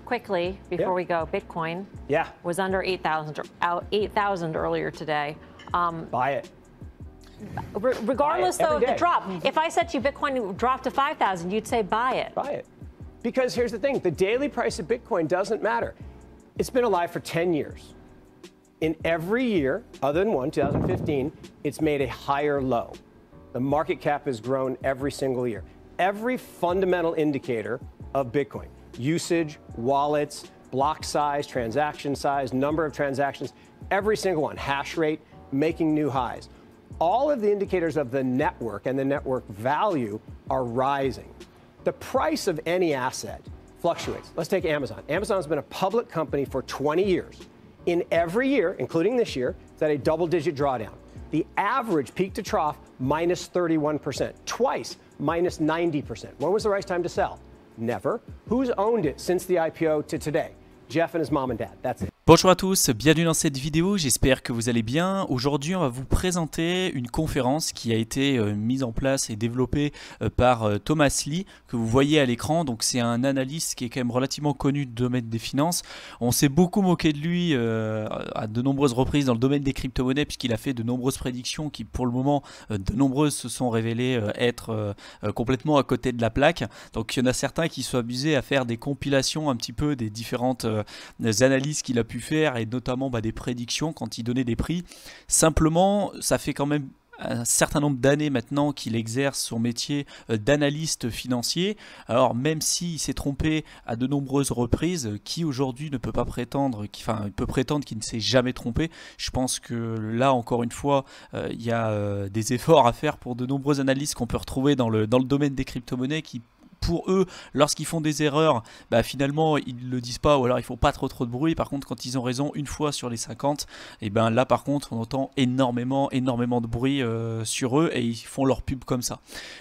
Quickly, before we go, Bitcoin was under 8,000 earlier today. Buy it. Regardless, though, of the drop. If I said to you Bitcoin dropped to 5,000, you'd say buy it. Buy it. Because here's the thing, the daily price of Bitcoin doesn't matter. It's been alive for 10 years. In every year, other than one, 2015, it's made a higher low. The market cap has grown every single year. Every fundamental indicator of Bitcoin, usage, wallets, block size, transaction size, number of transactions, every single one, hash rate, making new highs. All of the indicators of the network and the network value are rising. The price of any asset fluctuates. Let's take Amazon. Amazon has been a public company for 20 years. In every year, including this year, it's at a double-digit drawdown. The average peak to trough, minus 31%. Twice, minus 90%. When was the right time to sell? Never. Who's owned it since the IPO to today? Jeff and his mom and dad. That's it. Bonjour à tous, bienvenue dans cette vidéo, j'espère que vous allez bien. Aujourd'hui, on va vous présenter une conférence qui a été mise en place et développée par Thomas Lee, que vous voyez à l'écran. Donc c'est un analyste qui est quand même relativement connu du domaine des finances. On s'est beaucoup moqué de lui à de nombreuses reprises dans le domaine des crypto-monnaies, puisqu'il a fait de nombreuses prédictions qui, pour le moment, de nombreuses se sont révélées être complètement à côté de la plaque. Donc il y en a certains qui sont amusés à faire des compilations un petit peu des différentes analyses qu'il a pu faire, et notamment des prédictions quand il donnait des prix. Simplement, ça fait quand même un certain nombre d'années maintenant qu'il exerce son métier d'analyste financier. Alors même s'il s'est trompé à de nombreuses reprises, qui aujourd'hui ne peut pas prétendre, il peut prétendre qu'il ne s'est jamais trompé. Je pense que là encore une fois, il y a des efforts à faire pour de nombreux analystes qu'on peut retrouver dans le domaine des crypto-monnaies qui, pour eux, lorsqu'ils font des erreurs, finalement ils ne le disent pas, ou alors ils font pas trop de bruit. Par contre, quand ils ont raison une fois sur les 50, et là par contre on entend énormément de bruit sur eux, et ils font leur pub comme ça.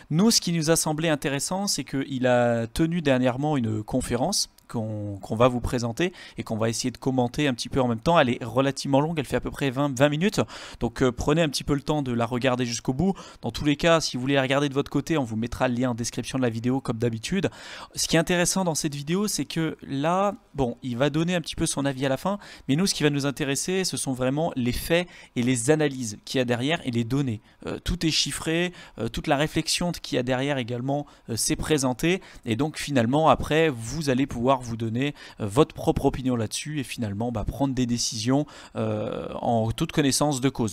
Nous, ce qui nous a semblé intéressant, c'est qu'il a tenu dernièrement une conférence qu'on va vous présenter et qu'on va essayer de commenter un petit peu en même temps. Elle est relativement longue, elle fait à peu près 20 minutes, donc prenez un petit peu le temps de la regarder jusqu'au bout. Dans tous les cas, si vous voulez la regarder de votre côté, on vous mettra le lien en description de la vidéo comme d'habitude. Ce qui est intéressant dans cette vidéo, c'est que là, bon, il va donner un petit peu son avis à la fin, mais nous, ce qui va nous intéresser, ce sont vraiment les faits et les analyses qu'il y a derrière et les données. Tout est chiffré, toute la réflexion qu'il y a derrière également s'est présentée, et donc finalement après, vous allez pouvoir vous donner votre propre opinion là-dessus et finalement prendre des décisions en toute connaissance de cause.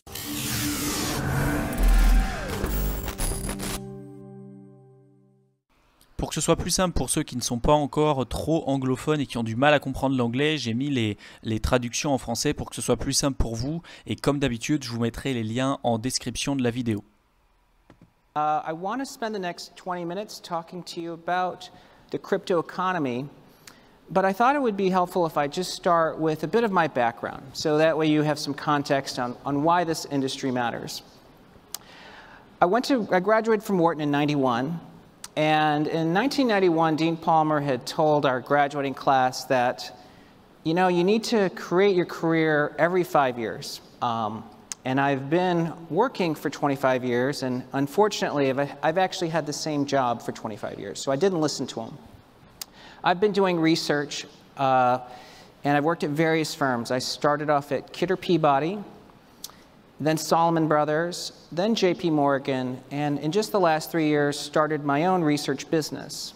Pour que ce soit plus simple pour ceux qui ne sont pas encore trop anglophones et qui ont du mal à comprendre l'anglais, j'ai mis les traductions en français pour que ce soit plus simple pour vous, et comme d'habitude, je vous mettrai les liens en description de la vidéo. I want to spend the next 20 minutes talking to you about the crypto economy. But I thought it would be helpful if I just start with a bit of my background, so that way you have some context on why this industry matters. I graduated from Wharton in '91, and in 1991, Dean Palmer had told our graduating class that, you need to create your career every 5 years. And I've been working for 25 years, and unfortunately, I've actually had the same job for 25 years, so I didn't listen to him. I've been doing research, and I've worked at various firms. I started off at Kidder Peabody, then Salomon Brothers, then JP Morgan, and in just the last 3 years, started my own research business.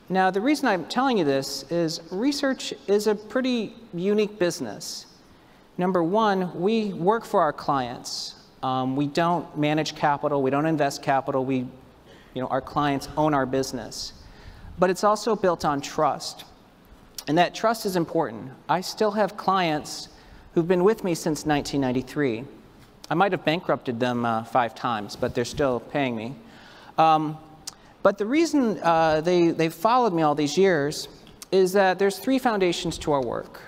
Now, the reason I'm telling you this is research is a pretty unique business. Number one, we work for our clients. We don't manage capital, we don't invest capital, our clients own our business. But it's also built on trust. And that trust is important. I still have clients who've been with me since 1993. I might have bankrupted them 5 times, but they're still paying me. But the reason they've followed me all these years is that there's 3 foundations to our work.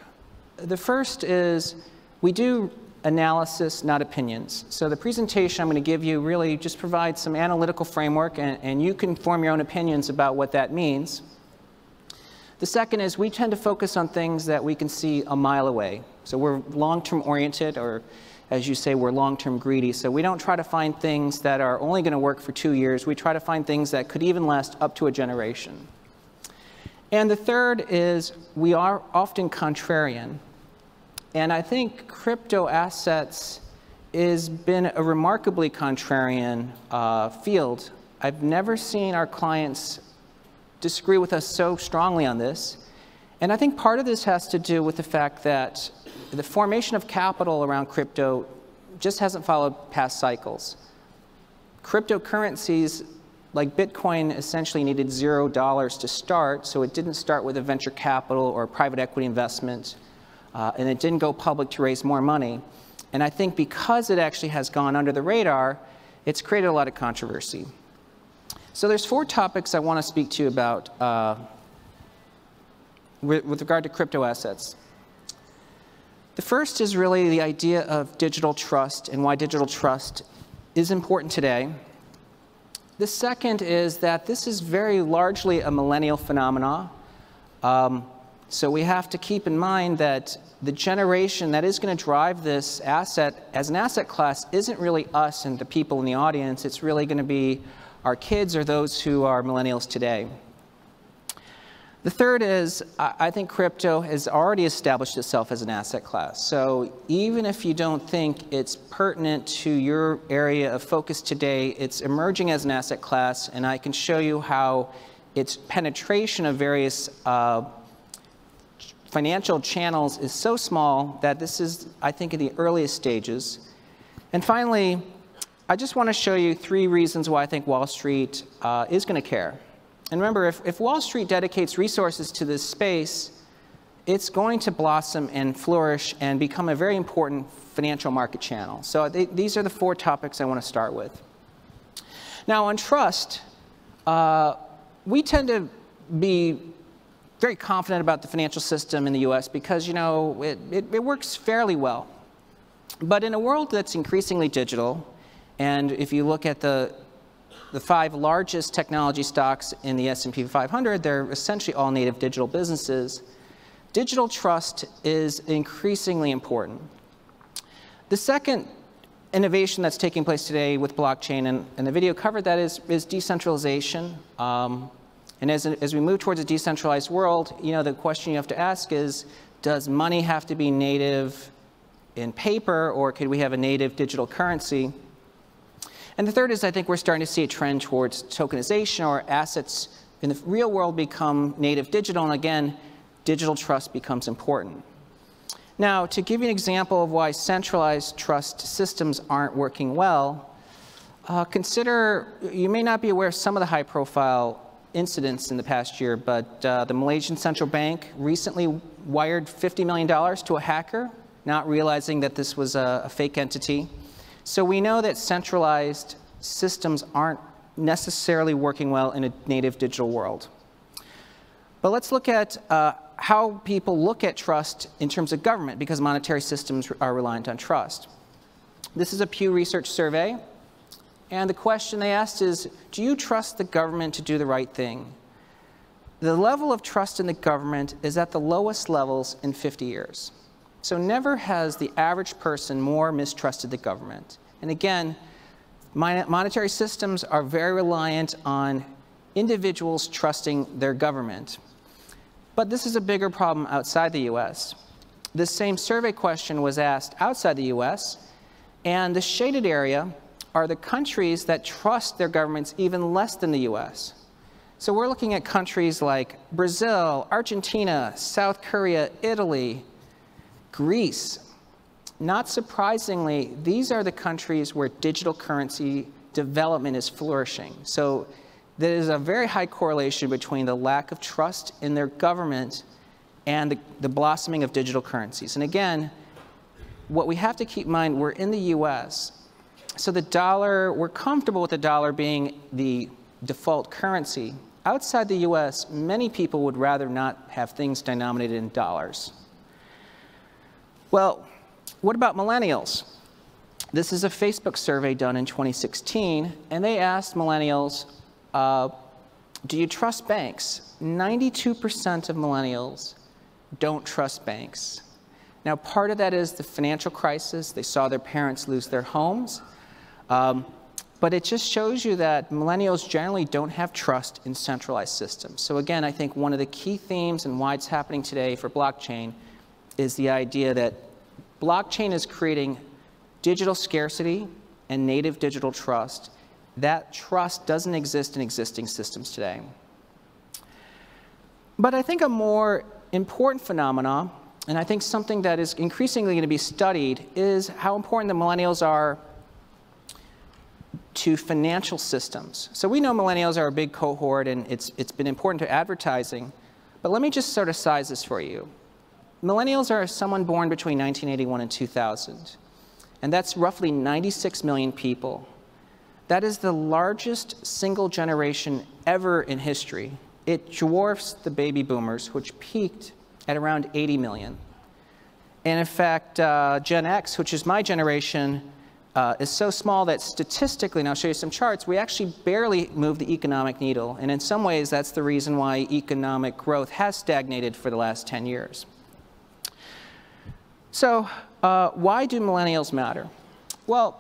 The first is we do analysis, not opinions. So the presentation I'm going to give you really just provides some analytical framework, and you can form your own opinions about what that means. The second is we tend to focus on things that we can see a mile away. So we're long-term oriented, or as you say, we're long-term greedy. So we don't try to find things that are only going to work for 2 years. We try to find things that could even last up to a generation. And the third is we are often contrarian. And I think crypto assets has been a remarkably contrarian field. I've never seen our clients disagree with us so strongly on this. And I think part of this has to do with the fact that the formation of capital around crypto just hasn't followed past cycles. Cryptocurrencies like Bitcoin essentially needed $0 to start, so it didn't start with a venture capital or a private equity investment, and it didn't go public to raise more money. And I think because it actually has gone under the radar, it's created a lot of controversy. So there's 4 topics I want to speak to you about with regard to crypto assets. The first is really the idea of digital trust and why digital trust is important today. The second is that this is very largely a millennial phenomenon. So we have to keep in mind that the generation that is going to drive this asset as an asset class isn't really us and the people in the audience. It's really going to be our kids or those who are millennials today. The third is, I think crypto has already established itself as an asset class. So even if you don't think it's pertinent to your area of focus today, it's emerging as an asset class, and I can show you how its penetration of various financial channels is so small that this is, I think, in the earliest stages. And finally, I just want to show you 3 reasons why I think Wall Street is going to care. And remember, if Wall Street dedicates resources to this space, it's going to blossom and flourish and become a very important financial market channel. So these are the 4 topics I want to start with. Now, on trust, we tend to be very confident about the financial system in the US because, you know, it works fairly well. But in a world that's increasingly digital, and if you look at the 5 largest technology stocks in the S&P 500, they're essentially all native digital businesses. Digital trust is increasingly important. The second innovation that's taking place today with blockchain, and the video covered that, is decentralization. And as we move towards a decentralized world, you know, the question you have to ask is, does money have to be native in paper, or could we have a native digital currency? And the third is, I think we're starting to see a trend towards tokenization, or assets in the real world become native digital, and again, digital trust becomes important. Now, to give you an example of why centralized trust systems aren't working well, consider, you may not be aware of some of the high-profile incidents in the past year, but the Malaysian Central Bank recently wired $50 million to a hacker, not realizing that this was a fake entity. So we know that centralized systems aren't necessarily working well in a native digital world. But let's look at how people look at trust in terms of government, because monetary systems are reliant on trust. This is a Pew Research survey, and the question they asked is, do you trust the government to do the right thing? The level of trust in the government is at the lowest levels in 50 years. So never has the average person more mistrusted the government. And again, monetary systems are very reliant on individuals trusting their government. But this is a bigger problem outside the US. This same survey question was asked outside the US, and the shaded area are the countries that trust their governments even less than the US. So we're looking at countries like Brazil, Argentina, South Korea, Italy, Greece. Not surprisingly, these are the countries where digital currency development is flourishing. So there is a very high correlation between the lack of trust in their government and the blossoming of digital currencies. And again, what we have to keep in mind, we're in the US. So the dollar, we're comfortable with the dollar being the default currency. Outside the US, many people would rather not have things denominated in dollars. Well, what about millennials? This is a Facebook survey done in 2016, and they asked millennials, do you trust banks? 92% of millennials don't trust banks. Now, part of that is the financial crisis. They saw their parents lose their homes. But it just shows you that millennials generally don't have trust in centralized systems. So again, I think one of the key themes and why it's happening today for blockchain is the idea that blockchain is creating digital scarcity and native digital trust. That trust doesn't exist in existing systems today. But I think a more important phenomenon, and I think something that is increasingly going to be studied, is how important the millennials are to financial systems. So we know millennials are a big cohort, and it's been important to advertising. But let me just sort of size this for you. Millennials are someone born between 1981 and 2000. And that's roughly 96 million people. That is the largest single generation ever in history. It dwarfs the baby boomers, which peaked at around 80 million. And in fact, Gen X, which is my generation, is so small that statistically, and I'll show you some charts, we actually barely move the economic needle. And in some ways, that's the reason why economic growth has stagnated for the last 10 years. So why do millennials matter? Well,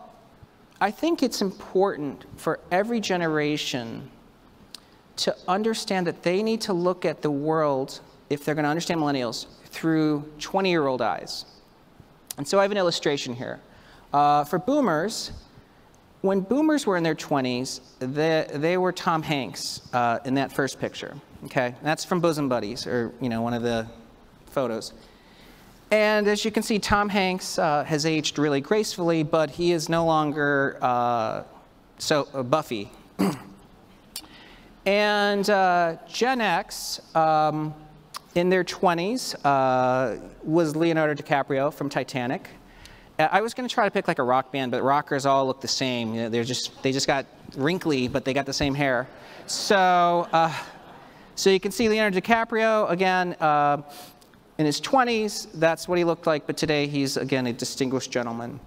I think it's important for every generation to understand that they need to look at the world, if they're going to understand millennials, through 20-year-old eyes. And so I have an illustration here. For boomers, when boomers were in their 20s, they were Tom Hanks in that first picture. Okay? And that's from Bosom Buddies, or one of the photos. And as you can see, Tom Hanks has aged really gracefully, but he is no longer Buffy. And Gen X, in their 20s, was Leonardo DiCaprio from Titanic. I was going to try to pick like a rock band, but rockers all look the same. They just got wrinkly, but they got the same hair. So you can see Leonardo DiCaprio again. In his 20s, that's what he looked like, but today he's, again, a distinguished gentleman.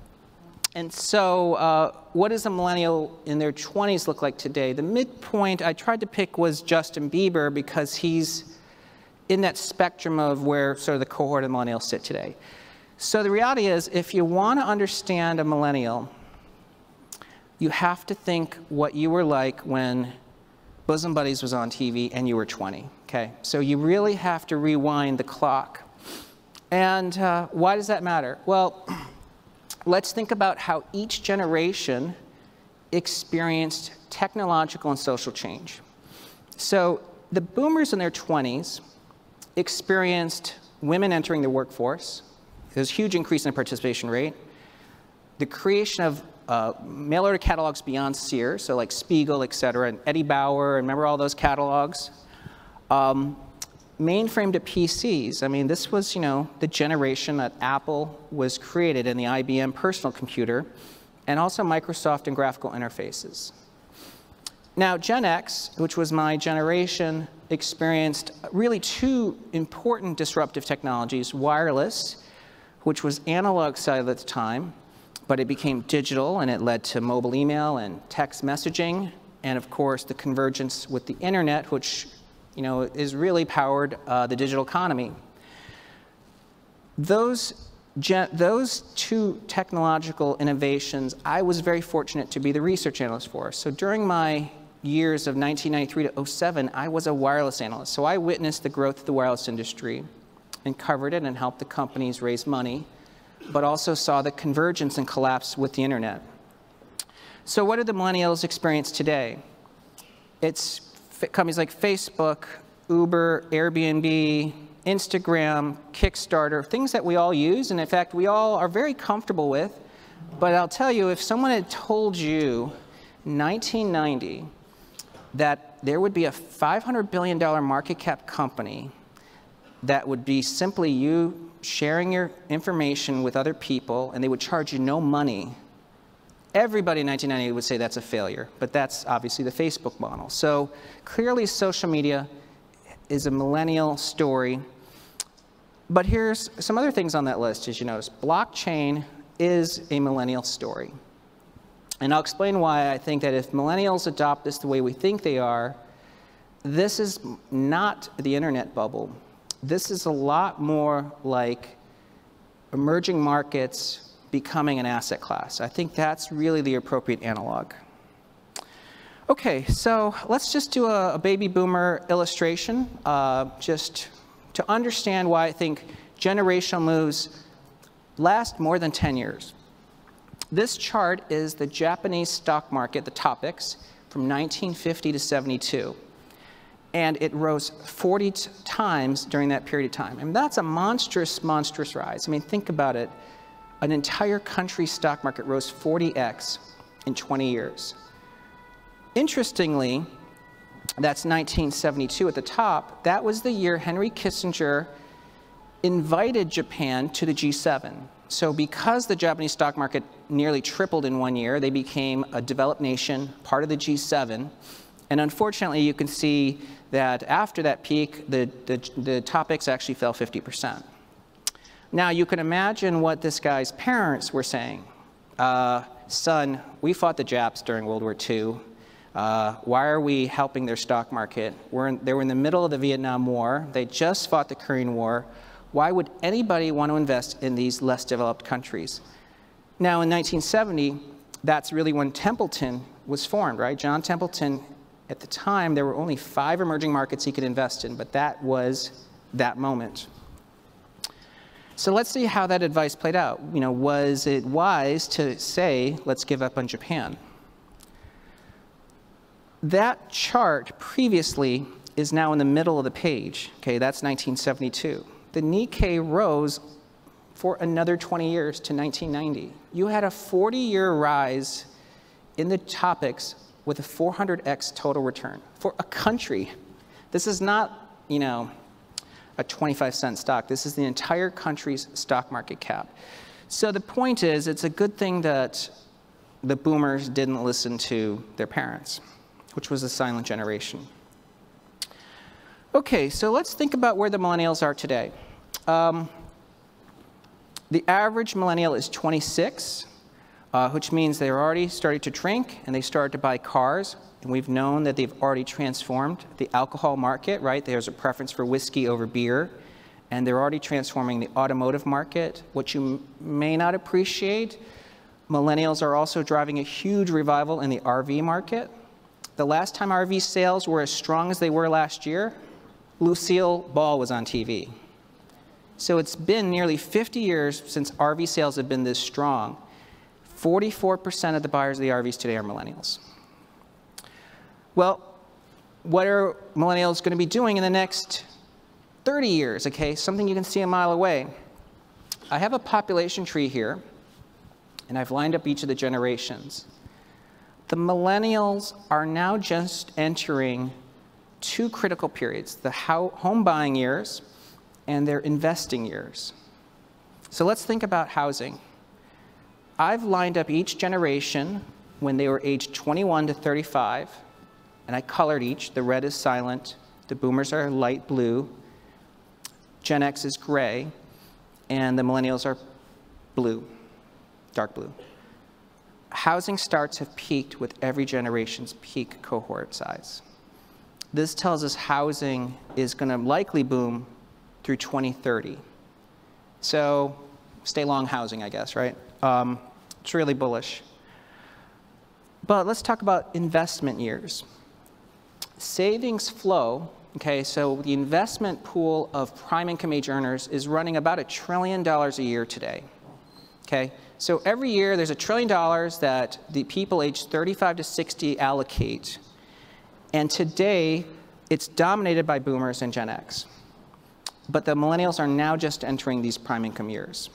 And so what does a millennial in their 20s look like today? The midpoint I tried to pick was Justin Bieber, because he's in that spectrum of where sort of the cohort of millennials sit today. So the reality is, if you want to understand a millennial, you have to think what you were like when Bosom Buddies was on TV and you were 20. Okay, so you really have to rewind the clock. And why does that matter? Well, let's think about how each generation experienced technological and social change. So the boomers in their 20s experienced women entering the workforce. There's a huge increase in the participation rate. The creation of mail order catalogs beyond Sears, so like Spiegel, et cetera, and Eddie Bauer, and remember all those catalogs? Mainframe to PCs. I mean, this was, the generation that Apple was created in the IBM personal computer, and also Microsoft and graphical interfaces. Now, Gen X, which was my generation, experienced really two important disruptive technologies: wireless, which was analog cellular at the time, but it became digital, and it led to mobile email and text messaging, and of course the convergence with the internet, which is really powered the digital economy. Those two technological innovations, I was very fortunate to be the research analyst for. So during my years of 1993 to 2007, I was a wireless analyst. So I witnessed the growth of the wireless industry and covered it and helped the companies raise money, but also saw the convergence and collapse with the internet. So what do the millennials experience today? It's companies like Facebook, Uber, Airbnb, Instagram, Kickstarter, things that we all use, and in fact we all are very comfortable with. But I'll tell you, if someone had told you 1990 that there would be a $500 billion market cap company that would be simply you sharing your information with other people and they would charge you no money, everybody in 1990 would say that's a failure. But that's obviously the Facebook model. So clearly social media is a millennial story. But here's some other things on that list, as you notice. Blockchain is a millennial story. And I'll explain why I think that if millennials adopt this the way we think they are, this is not the internet bubble. This is a lot more like emerging markets becoming an asset class. I think that's really the appropriate analog. Okay, so let's just do a baby boomer illustration, just to understand why I think generational moves last more than 10 years. This chart is the Japanese stock market, the topics, from 1950 to 72. And it rose 40 times during that period of time. And that's a monstrous, monstrous rise. I mean, think about it. An entire country's stock market rose 40x in 20 years. Interestingly, that's 1972 at the top. That was the year Henry Kissinger invited Japan to the G7. So because the Japanese stock market nearly tripled in 1 year, they became a developed nation, part of the G7. And unfortunately, you can see that after that peak, the topics actually fell 50%. Now, you can imagine what this guy's parents were saying. Son, we fought the Japs during World War II. Why are we helping their stock market? They were in the middle of the Vietnam War. They just fought the Korean War. Why would anybody want to invest in these less developed countries? Now, in 1970, that's really when Templeton was formed, right? John Templeton, at the time, there were only 5 emerging markets he could invest in, but that was that moment. So let's see how that advice played out. You know, was it wise to say, let's give up on Japan? That chart previously is now in the middle of the page. Okay, that's 1972. The Nikkei rose for another 20 years to 1990. You had a 40-year rise in the topics with a 400x total return for a country. This is not, you know, a 25-cent stock. This is the entire country's stock market cap. So the point is, it's a good thing that the boomers didn't listen to their parents, which was the silent generation. Okay, so let's think about where the millennials are today. The average millennial is 26, which means they're already starting to drink and they started to buy cars. And we've known that they've already transformed the alcohol market, right? There's a preference for whiskey over beer. And they're already transforming the automotive market. What you may not appreciate, millennials are also driving a huge revival in the RV market. The last time RV sales were as strong as they were last year, Lucille Ball was on TV. So it's been nearly 50 years since RV sales have been this strong. 44% of the buyers of the RVs today are millennials. Well, what are millennials going to be doing in the next 30 years? Okay, something you can see a mile away. I have a population tree here, and I've lined up each of the generations. The millennials are now just entering 2 critical periods, the home buying years and their investing years. So let's think about housing. I've lined up each generation when they were aged 21 to 35, and I colored each. The red is silent, the boomers are light blue, Gen X is gray, and the millennials are blue, dark blue. Housing starts have peaked with every generation's peak cohort size. This tells us housing is going to likely boom through 2030. So stay long housing, I guess, right? It's really bullish. But let's talk about investment years. Savings flow, okay, so the investment pool of prime income age earners is running about $1 trillion a year today, okay? So every year there's $1 trillion that the people aged 35 to 60 allocate. And today it's dominated by boomers and Gen X. But the millennials are now just entering these prime income years.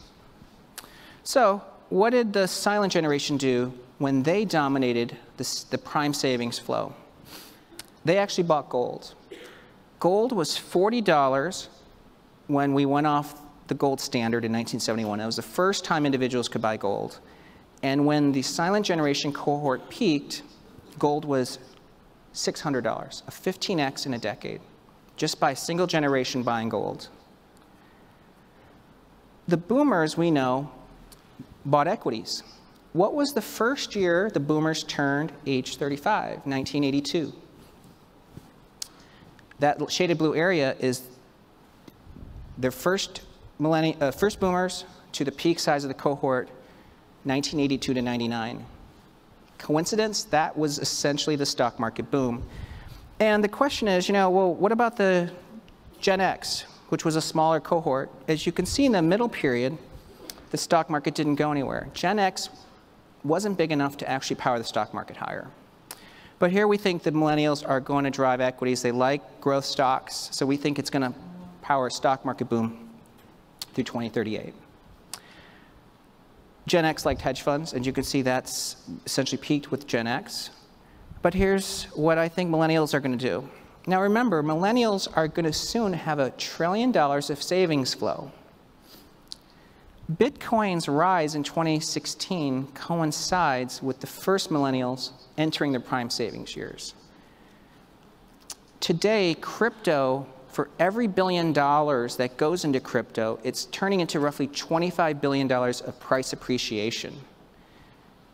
So what did the silent generation do when they dominated the prime savings flow? They actually bought gold. Gold was $40 when we went off the gold standard in 1971. That was the first time individuals could buy gold. And when the silent generation cohort peaked, gold was $600, a 15x in a decade, just by a single generation buying gold. The boomers, we know, bought equities. What was the first year the boomers turned age 35? 1982. That shaded blue area is their first boomers to the peak size of the cohort, 1982 to 99. Coincidence? That was essentially the stock market boom. And the question is, well, what about the Gen X, which was a smaller cohort? As you can see in the middle period, the stock market didn't go anywhere. Gen X wasn't big enough to actually power the stock market higher. But here we think the millennials are going to drive equities. They like growth stocks, so we think it's going to power a stock market boom through 2038. Gen X liked hedge funds, and you can see that's essentially peaked with Gen X. But here's what I think millennials are going to do. Now remember, millennials are going to soon have $1 trillion of savings flow. Bitcoin's rise in 2016 coincides with the first millennials entering their prime savings years. Today, crypto, for every $1 billion that goes into crypto, it's turning into roughly $25 billion of price appreciation.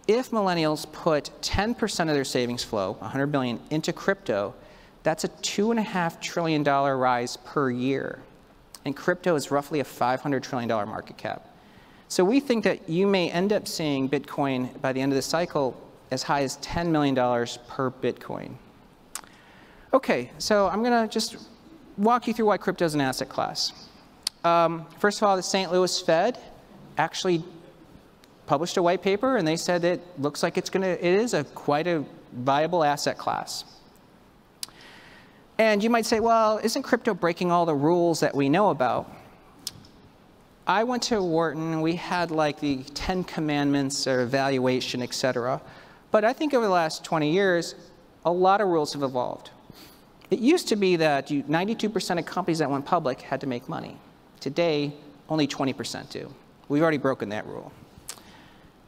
If millennials put 10% of their savings flow, $100 billion, into crypto, that's a $2.5 trillion rise per year. And crypto is roughly a $500 trillion market cap. So we think that you may end up seeing Bitcoin by the end of the cycle as high as $10 million per Bitcoin. Okay, so I'm going to just walk you through why crypto is an asset class. First of all, the St. Louis Fed actually published a white paper, and they said it looks like it is quite a viable asset class. And you might say, well, isn't crypto breaking all the rules that we know about? I went to Wharton, and we had like the 10 commandments or evaluation, et cetera. But I think over the last 20 years, a lot of rules have evolved. It used to be that 92% of companies that went public had to make money. Today, only 20% do. We've already broken that rule.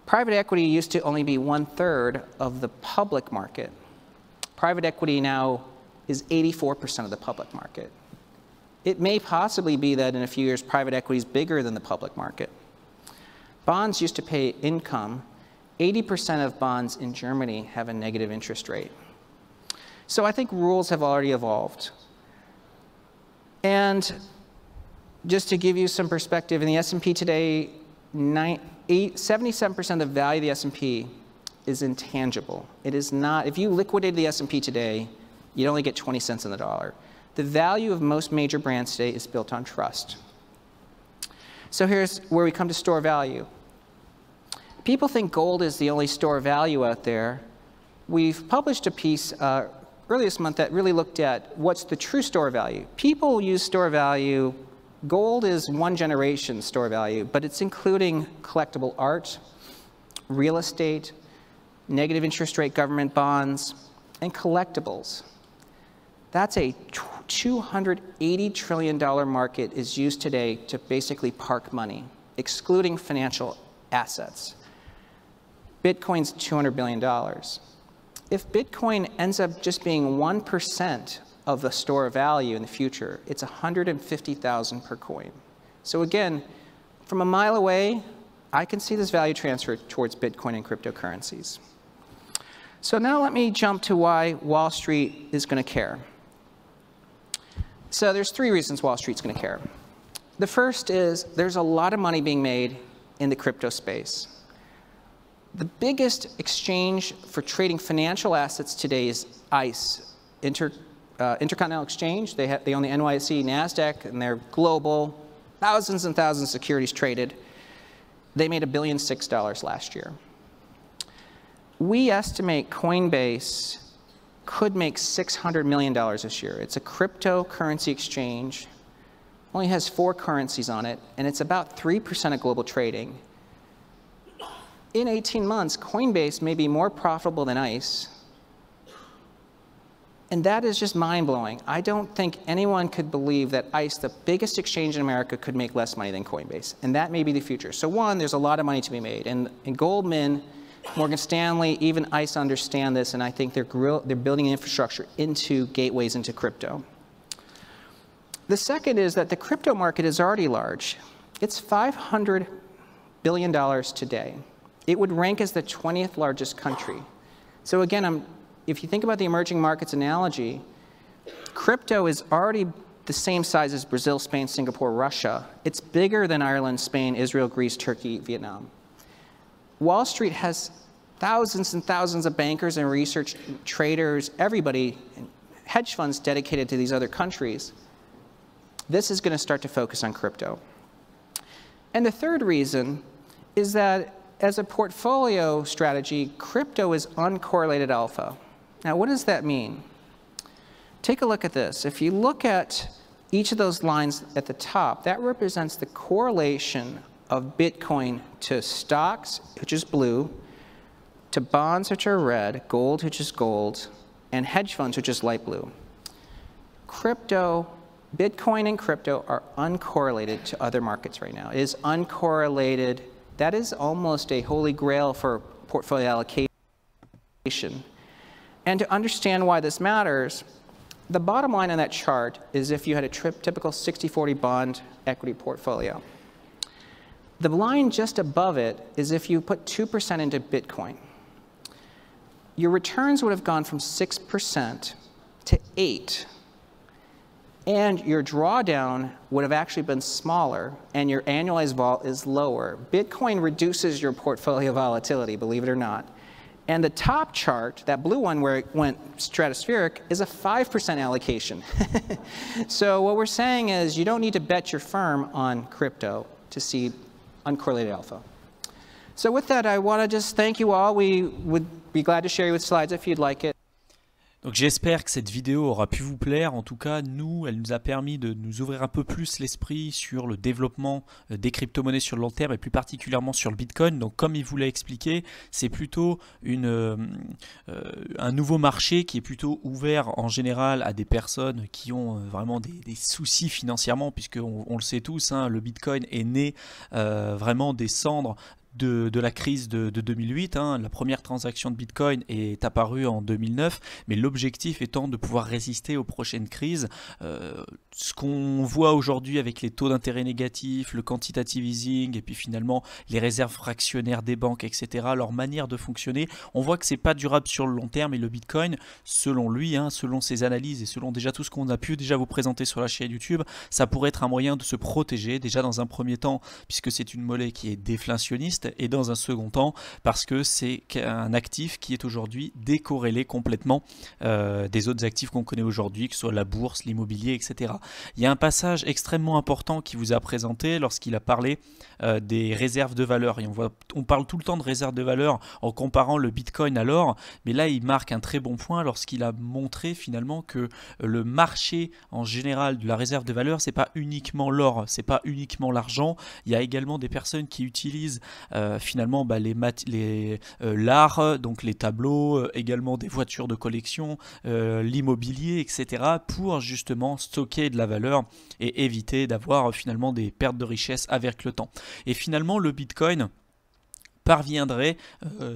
Private equity used to only be 1/3 of the public market. Private equity now is 84% of the public market. It may possibly be that in a few years, private equity is bigger than the public market. Bonds used to pay income. 80% of bonds in Germany have a negative interest rate. So I think rules have already evolved. And just to give you some perspective, in the S&P today, 77% of the value of the S&P is intangible. It is not, if you liquidated the S&P today, you'd only get 20 cents on the dollar. The value of most major brands today is built on trust. So here's where we come to store value. People think gold is the only store value out there. We've published a piece earlier this month that really looked at what's the true store value. People use store value. Gold is one generation store value, but it's including collectible art, real estate, negative interest rate government bonds, and collectibles. That's a $280 trillion market is used today to basically park money, excluding financial assets. Bitcoin's $200 billion. If Bitcoin ends up just being 1% of the store value in the future, it's $150,000 per coin. So again, from a mile away, I can see this value transfer towards Bitcoin and cryptocurrencies. So now let me jump to why Wall Street is going to care. So there's 3 reasons Wall Street's going to care. The first is there's a lot of money being made in the crypto space. The biggest exchange for trading financial assets today is ICE, Intercontinental Exchange. They own the NYSE, NASDAQ, and they're global. Thousands and thousands of securities traded. They made $1.6 billion last year. We estimate Coinbase could make $600 million this year. It's a cryptocurrency exchange, only has 4 currencies on it, and it's about 3% of global trading. In 18 months, Coinbase may be more profitable than ICE, and that is just mind-blowing. I don't think anyone could believe that ICE, the biggest exchange in America, could make less money than Coinbase, and that may be the future. So one, there's a lot of money to be made, and Goldman, Morgan Stanley, even ICE understand this, and I think they're building an infrastructure into gateways into crypto. The second is that the crypto market is already large. It's $500 billion today. It would rank as the 20th largest country. So again, if you think about the emerging markets analogy, crypto is already the same size as Brazil, Spain, Singapore, Russia. It's bigger than Ireland, Spain, Israel, Greece, Turkey, Vietnam. Wall Street has thousands and thousands of bankers and research traders, everybody, hedge funds dedicated to these other countries, this is going to start to focus on crypto. And the third reason is that as a portfolio strategy, crypto is uncorrelated alpha. Now, what does that mean? Take a look at this. If you look at each of those lines at the top, that represents the correlation of Bitcoin to stocks, which is blue, to bonds, which are red, gold, which is gold, and hedge funds, which is light blue. Bitcoin and crypto are uncorrelated to other markets right now. It is uncorrelated. That is almost a holy grail for portfolio allocation. And to understand why this matters, the bottom line on that chart is if you had a typical 60-40 bond equity portfolio. The line just above it is if you put 2% into Bitcoin. Your returns would have gone from 6% to 8%. And your drawdown would have actually been smaller, and your annualized vol is lower. Bitcoin reduces your portfolio volatility, believe it or not. And the top chart, that blue one where it went stratospheric, is a 5% allocation. So what we're saying is you don't need to bet your firm on crypto to see uncorrelated alpha. So with that, I want to just thank you all. We would be glad to share you with slides if you'd like it. Donc j'espère que cette vidéo aura pu vous plaire. En tout cas, elle nous a permis de nous ouvrir un peu plus l'esprit sur le développement des crypto-monnaies sur le long terme et plus particulièrement sur le Bitcoin. Donc comme il vous l'a expliqué, c'est plutôt un nouveau marché qui est plutôt ouvert en général à des personnes qui ont vraiment des soucis financièrement, puisque on le sait tous, hein, le Bitcoin est né vraiment des cendres de la crise de 2008. Hein. La première transaction de Bitcoin est apparue en 2009, mais l'objectif étant de pouvoir résister aux prochaines crises. Ce qu'on voit aujourd'hui avec les taux d'intérêt négatifs, le quantitative easing et puis finalement les réserves fractionnaires des banques, etc., leur manière de fonctionner, on voit que c'est pas durable sur le long terme. Et le Bitcoin, selon lui, hein, selon ses analyses et selon déjà tout ce qu'on a pu déjà vous présenter sur la chaîne YouTube, ça pourrait être un moyen de se protéger, déjà dans un premier temps, puisque c'est une monnaie qui est déflationniste, et dans un second temps parce que c'est un actif qui est aujourd'hui décorrélé complètement des autres actifs qu'on connaît aujourd'hui, que ce soit la bourse, l'immobilier, etc. Il y a un passage extrêmement important qui vous a présenté lorsqu'il a parlé des réserves de valeur. Et on parle tout le temps de réserves de valeur en comparant le Bitcoin à l'or, mais là il marque un très bon point lorsqu'il a montré finalement que le marché en général de la réserve de valeur, c'est pas uniquement l'or, c'est pas uniquement l'argent. Il y a également des personnes qui utilisent finalement l'art, donc les tableaux, également des voitures de collection, l'immobilier, etc., pour justement stocker de la valeur et éviter d'avoir finalement des pertes de richesse avec le temps. Et finalement le Bitcoin parviendrait,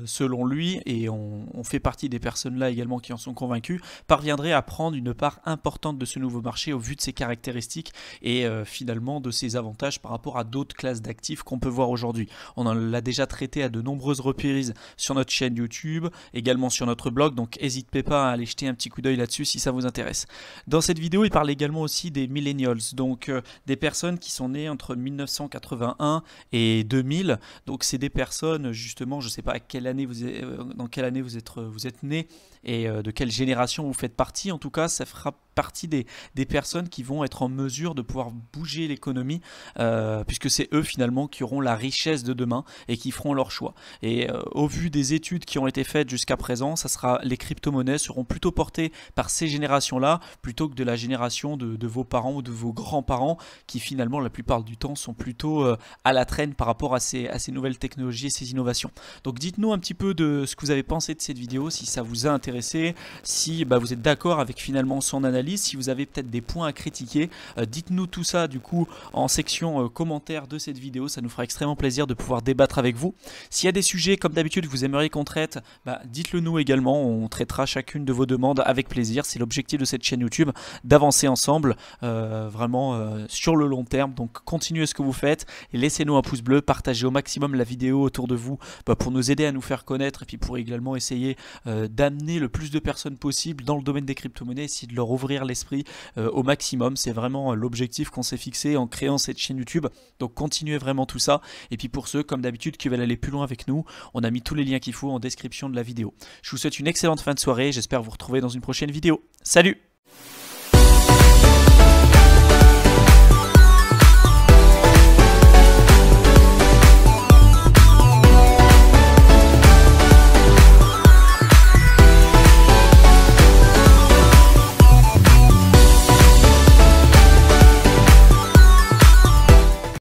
selon lui, et on fait partie des personnes là également qui en sont convaincus, parviendrait à prendre une part importante de ce nouveau marché au vu de ses caractéristiques et finalement de ses avantages par rapport à d'autres classes d'actifs qu'on peut voir aujourd'hui. On en l'a déjà traité à de nombreuses reprises sur notre chaîne YouTube, également sur notre blog, donc n'hésitez pas à aller jeter un petit coup d'œil là-dessus si ça vous intéresse. Dans cette vidéo, il parle également aussi des millennials, donc des personnes qui sont nées entre 1981 et 2000, donc c'est des personnes justement, je ne sais pas à quelle année dans quelle année vous êtes né et de quelle génération vous faites partie. En tout cas, ça fera partie des personnes qui vont être en mesure de pouvoir bouger l'économie puisque c'est eux finalement qui auront la richesse de demain et qui feront leur choix. Et au vu des études qui ont été faites jusqu'à présent, les crypto-monnaies seront plutôt portées par ces générations-là plutôt que de la génération de vos parents ou de vos grands-parents qui finalement la plupart du temps sont plutôt à la traîne par rapport à ces nouvelles technologies et ces innovations. Donc dites-nous un petit peu de ce que vous avez pensé de cette vidéo, si ça vous a intéressé, si vous êtes d'accord avec finalement son analyse, si vous avez peut-être des points à critiquer, dites-nous tout ça du coup en section commentaires de cette vidéo, ça nous fera extrêmement plaisir de pouvoir débattre avec vous. S'il y a des sujets comme d'habitude que vous aimeriez qu'on traite, dites-le nous également, on traitera chacune de vos demandes avec plaisir. C'est l'objectif de cette chaîne YouTube, d'avancer ensemble vraiment sur le long terme. Donc continuez ce que vous faites et laissez-nous un pouce bleu, partagez au maximum la vidéo autour de vous pour nous aider à nous faire connaître et puis pour également essayer d'amener le plus de personnes possible dans le domaine des crypto-monnaies, essayer de leur ouvrir ouvrir l'esprit au maximum. C'est vraiment l'objectif qu'on s'est fixé en créant cette chaîne YouTube. Donc continuez vraiment tout ça. Et puis pour ceux, comme d'habitude, qui veulent aller plus loin avec nous, on a mis tous les liens qu'il faut en description de la vidéo. Je vous souhaite une excellente fin de soirée. J'espère vous retrouver dans une prochaine vidéo. Salut!